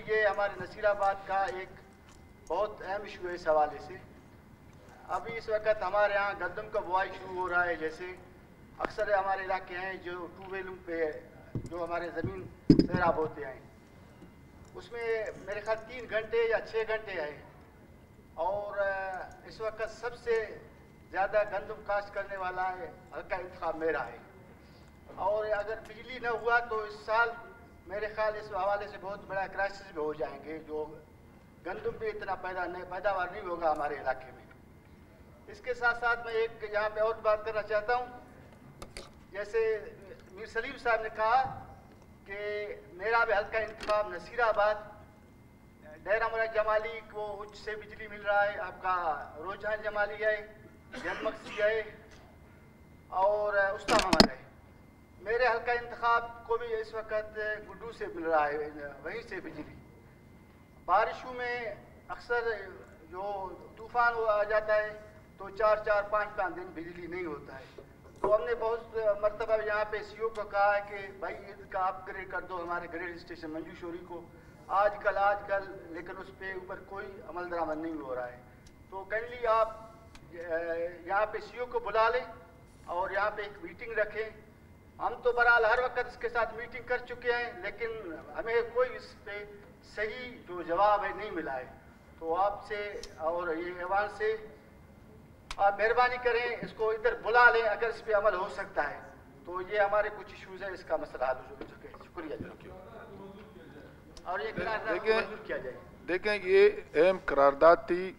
یہ ہمارے نصیر آباد کا ایک بہت اہم ایشو ہے اس حوالے سے. ابھی اس وقت ہمارے یہاں گندم کا بوائی شروع ہو رہا ہے. جیسے اکثر ہمارے علاقے ہیں جو ٹیوب ویلوں پہ جو ہمارے زمین سیراب ہوتے ہیں, اس میں میرے خیال 3 گھنٹے یا 6 گھنٹے ہے. اور اس وقت سب سے زیادہ گندم کاشت کرنے والا ہے حلقہ انتخاب میرا ہے. اور اگر بجلی نہ ہوا تو اس سال میرے خیال اس حوالے سے بہت بڑا کرائسس بھی ہو جائیں گے. جو گندم بھی اتنا پیداوار نہیں ہوگا ہمارے علاقے میں. اس کے ساتھ ساتھ میں ایک یہاں پہ اور بات کرنا چاہتا ہوں. جیسے میر سلیم صاحب نے کہا کہ میرا بھی حلقہ انتخاب نصیر آباد, ڈیرہ مراد جمالی کو اچ سے بجلی مل رہا ہے, آپ کا روجان جمالی ہے, جنمکسی ہے اور استا محمد ہے. میرے حلقہ انتخاب کو بھی اس وقت گڈو سے مل رہا ہے, وہیں سے بجلی. بارشوں میں اکثر جو طوفان آ جاتا ہے تو 4-4-5 دن بجلی نہیں ہوتا ہے. تو ہم نے بہت مرتبہ یہاں پہ سی او کو کہا ہے کہ بھائی عید کا اپ گریڈ کر دو ہمارے گریڈ اسٹیشن منجو شوری کو. آج کل لیکن اس پہ اوپر کوئی عمل درآمد نہیں ہو رہا ہے. تو کائنڈلی آپ یہاں پہ سی او کو بلا لیں اور یہاں پہ ایک میٹنگ رکھیں. ہم تو برحال ہر وقت اس کے ساتھ میٹنگ کر چکے ہیں, لیکن ہمیں کوئی اس پہ صحیح جو جواب ہے نہیں ملا ہے. تو آپ سے اور یہ ایوان سے آپ مہربانی کریں, اس کو ادھر بلا لیں. اگر اس پہ عمل ہو سکتا ہے تو یہ ہمارے کچھ ایشوز ہیں, اس کا مسئلہ حل ہو سکے. شکریہ جناب. اور یہ قرارداد منظور کیا جائے. دیکھیں یہ اہم قرارداد تھی.